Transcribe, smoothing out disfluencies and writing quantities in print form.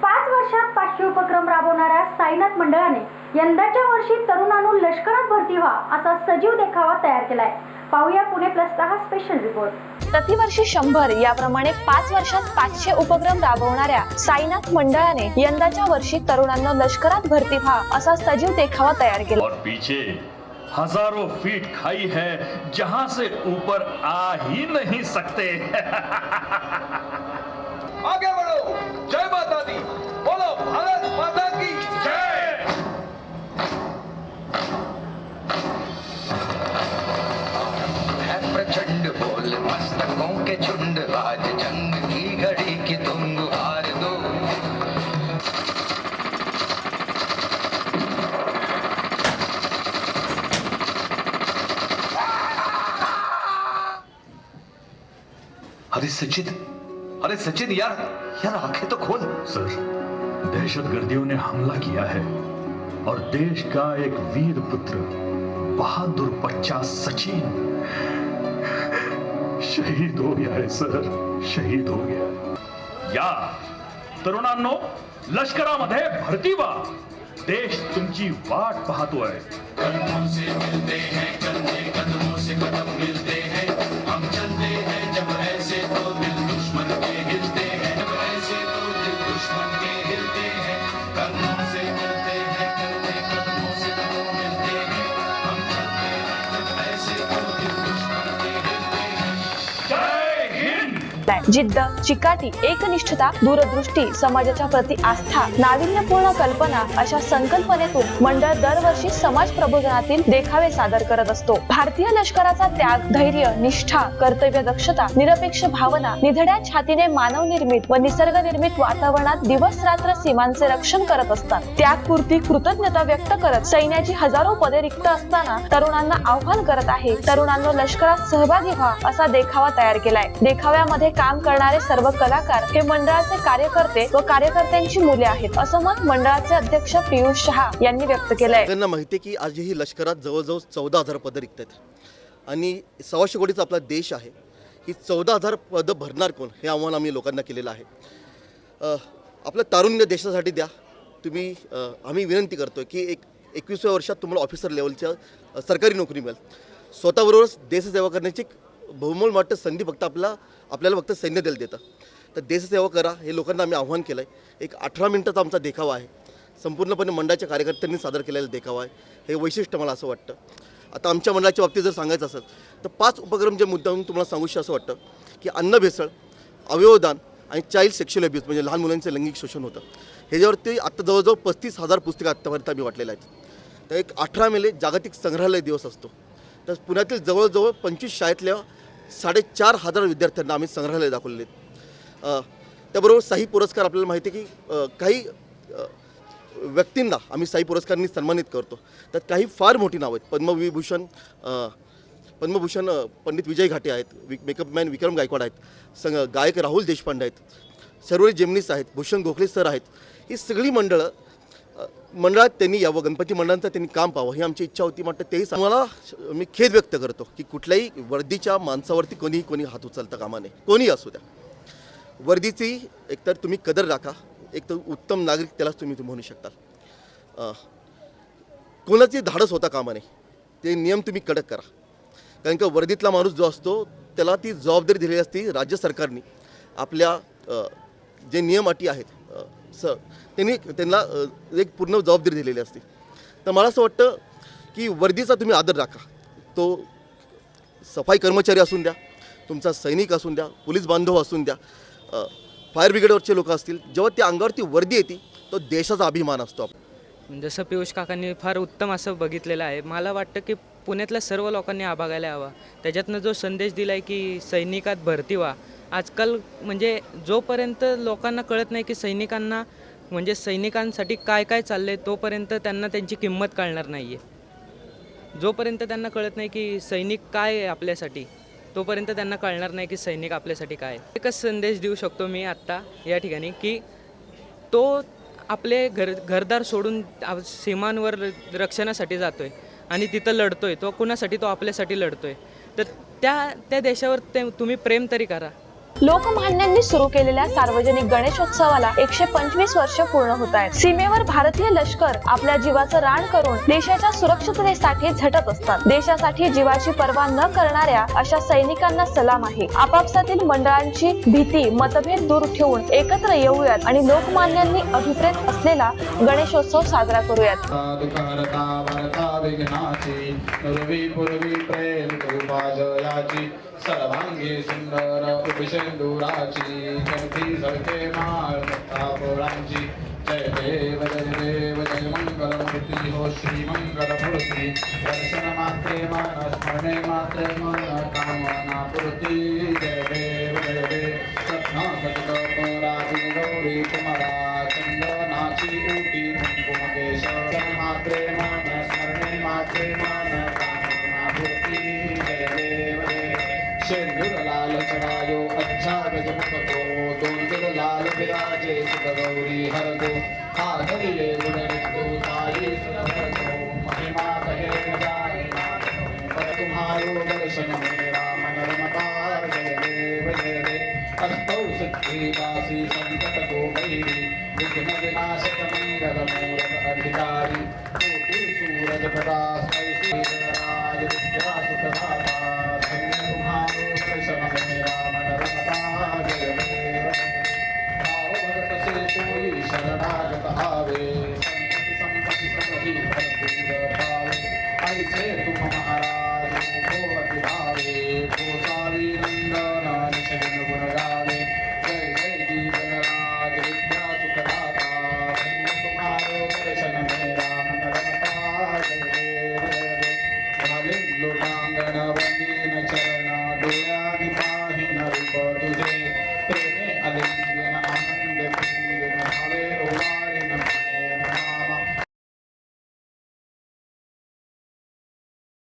5 वर्षात 500 उपक्रम राबवणाऱ्या साईनाथ मंडळाने यंदाच्या वर्षी तरुणांनो लष्करात भरती व्हा असा सजीव देखावा तयार केलाय। पाहूया पुणे प्लसचा हा स्पेशल रिपोर्ट। प्रतिवर्षी 100 याप्रमाणे 5 वर्षात 500 उपक्रम राबवणाऱ्या साईनाथ मंडळाने यंदाच्या वर्षी तरुणांना लष्करात भरती व्हा असा सजीव देखावा तयार केला। और पीछे हजारों फीट खाई है जहां से ऊपर आ ही नहीं सकते। आगे बढ़ो, जय माता दी, बोलो भारत माता की जय। है प्रचंड बोल मस्तकों के झुंड, आज जंग की घड़ी की तुम गुहार दो। अरे सचिन यार आंखें तो खोल। सर, दहशतगर्दियों ने हमला किया है और देश का एक वीर पुत्र बहादुर बच्चा सचिन शहीद हो गया है सर, शहीद हो गया। या तरुणांनो लष्करामध्ये भरती व्हा, देश तुमची वाट पाहतोय। कदमों से मिलते हैं कंधे, कदमों से कदम मिलते हैं, हम चलते हैं जब ऐसे तो दिल दुश्मन के हिलते हैं, जब ऐसे तो दिल दुश्मन के हिलते हैं। कदमों से मिलते हैं कंधे, कदमों से कदम मिलते हैं, हम चलते हैं जब ऐसे तो दिल दुश्मन के हिलते हैं। जय हिंद। जिद्द, चिकाटी, एकनिष्ठता, दूरदृष्टी, समाजाच्या प्रति आस्था, नाविन्यपूर्ण कल्पना अशा संकल्पनेतून मंडळ दरवर्षी समाज प्रबोधनातील देखावे सादर करत असतो। भारतीय लष्कराचा त्याग, धैर्य, निष्ठा, कर्तव्य दक्षता, निरपेक्ष भावना, निधड्या छातीने मानव निर्मित व निसर्ग निर्मित वातावरणात दिवस रात्र सीमांचे रक्षण करत असतात। त्यागपूर्ती कृतज्ञता व्यक्त करत सैन्याची हजारो पदे रिक्त असताना तरुणांना आव्हान करत आहे, तरुणांनो लष्करात सहभागी व्हा असा देखावा तयार केलाय। देखाव्यामध्ये काम करणारे सर्व कलाकार हे मंडळाचे कार्यकर्ते व कार्यकर्त्यांची मुले आहेत असं मत मंडळाचे अध्यक्ष पियुष शहा यांनी व्यक्त केलंय। त्यांना माहिती आहे की आजही लष्करात जवळजवळ 14,000 पदं रिक्त आहेत आणि 125 कोटीचा आपला देश आहे। ही 14,000 पदं भरणार कोण हे आव्हान आम्ही लोकांना केलेलं आहे। आपलं तारुण्य देशासाठी द्या तुम्ही। आम्ही विनंती करतोय की 21व्या वर्षात तुम्हाला ऑफिसर लेवलच्या सरकारी नोकरी मिळेल। स्वतःबरोबरच देशसेवा करण्याची बहुमोल वाटतं संधी फक्त आपल्याला फक्त सैन्य दल देतं, तर देशसेवा करा हे लोकांना आम्ही आव्हान केलं आहे। एक 18 मिनिटाचा आमचा देखावा आहे, संपूर्णपणे मंडळाच्या कार्यकर्त्यांनी सादर केलेला देखावा आहे। हे वैशिष्ट्य मला असं वाटतं। आता आमच्या मंडळाच्या बाबतीत जर सांगायचं असेल तर 5 उपक्रम जे मुद्दाहून तुम्हाला सांगूशी असं वाटतं की अन्न भेसळ, अवयवदान आणि चाइल्ड सेक्शुअल अब्यूज म्हणजे लहान मुलांचं लैंगिक शोषण होतं। ह्याच्यावरती आत्ता जवळजवळ 35,000 पुस्तकं आत्तापर्यंत आम्ही वाटलेलं आहेत। तर एक 18 मेला जागतिक संग्रहालय दिवस असतो, तर पुण्यातील जवळजवळ 25 शाळेतल्या 4,500 विद्यार्थ्यांना आम्ही संग्रहालय दाखवलेले आहेत। त्याबरोबर साई पुरस्कार आपल्याला माहिती आहे की काही व्यक्तींना आम्ही साई पुरस्कारांनी सन्मानित करतो, त्यात काही फार मोठी नावं आहेत। पद्मभूषण पंडित विजय घाटे आहेत, मेकअप मॅन विक्रम गायकवाड आहेत, गायक राहुल देशपांडे आहेत, शर्वरी जेमनीस आहेत, भूषण गोखले सर आहेत। ही सगळी मंडळात त्यांनी यावं, गणपती मंडळांचं त्यांनी काम पाहावं ही आमची इच्छा होती। म्हटलं तेही मला मी खेद व्यक्त करतो की कुठल्याही वर्दीच्या माणसावरती कोणी हात उचलता कामा नये, कोणी असू द्या। वर्दीची एकतर तुम्ही कदर राखा, एक तर उत्तम नागरिक त्यालाच तुम्ही म्हणू शकता। कोणाची धाडस होता कामा नये, ते नियम तुम्ही कडक करा, कारण का वर्दीतला माणूस जो असतो त्याला ती जबाबदारी दिलेली असते राज्य सरकारने। आपल्या जे नियम अटी आहेत त्यांना एक पूर्ण जबाबदारी दिलेली असते। तर मला असं वाटतं की वर्दीचा तुम्ही आदर राखा, तो सफाई कर्मचारी असून द्या, तुमचा सैनिक असून द्या, पोलीस बांधव असून द्या, फायर ब्रिगेडवरचे लोक असतील, जेव्हा त्या अंगावरती वर्दी येते तो देशाचा अभिमान असतो। जसं पियुष काकांनी फार उत्तम असं बघितलेलं आहे। मला वाटतं की पुण्यातल्या सर्व लोकांनी हा बघायला हवा। त्याच्यातनं जो संदेश दिला आहे की सैनिकात भरती व्हा, आजकाल म्हणजे जोपर्यंत लोकांना कळत नाही की सैनिकांसाठी काय काय चाललं आहे तोपर्यंत त्यांना त्यांची किंमत कळणार नाही आहे। जोपर्यंत त्यांना कळत नाही की सैनिक काय आहे आपल्यासाठी तोपर्यंत त्यांना कळणार नाही की सैनिक आपल्यासाठी काय आहे। एकच संदेश देऊ शकतो मी आत्ता या ठिकाणी की तो आपले घरदार सोडून सीमांवर रक्षणासाठी जातो आहे आणि तिथं लढतो आहे, तो कुणासाठी, तो आपल्यासाठी लढतो आहे। तर त्या देशावर तुम्ही प्रेम तरी करा, लोकमान्यांनी सुरू केलेल्या सार्वजनिक गणेशोत्सवाला 125 वर्ष पूर्ण होत आहेत. सीमेवर भारतीय लष्कर आपल्या जीवाचं रान करून देशाच्या सुरक्षिततेसाठी झटत असतात. देशासाठी जीवाची पर्वा न करणाऱ्या अशा सैनिकांना सलाम आहे. आपापसातील मंडळांची भीती, मतभेद दूर ठेवून एकत्र येऊयात आणि लोकमान्यांनी अभिप्रेत असलेला गणेशोत्सव साजरा करूयात. दुःखहरता भरता विघ्नाची पूर्वी पूर्वी प्रेम कृपाजयाची सर्वांगी सुंदर उपशेंदुराची कंठी झळके माळ मुक्ता पोळांची जय देव जय मंगलमूर्ती हो श्री मंगलमूर्ती दर्शन मात्रे मन स्मरणे मात्रे मन कामना पूर्ती जय देव सत्नागत पराती गौरी कुमारा चंदनाची ऊटी कुंकुमकेश मात्रे मन स्मरणे मात्रे मन कामना पूर्ती जय देव शेंदूर लाल चढायो अच्छा गजमुखतो दोंदर लाल विराजे सुत गौरी हरदो हारलिये गुणरितो साई सुरतो महिमा कहे जाने पर तुम्हारो दर्शन मेरा मन रमता जय देव अस्तौ सिद्धि दासी संकट को भैरी विघ्न विनाशक मंगल मूरत अधिकारी कोटि सूरज प्रकाश राज विद्या सुखदाता तुम्हारो दर्शन मेरा मन रमता जय देव भाव भगत से कोई शरणागत आवे संपत्ति संपत्ति सब ही भरपूर पावे ऐसे तुम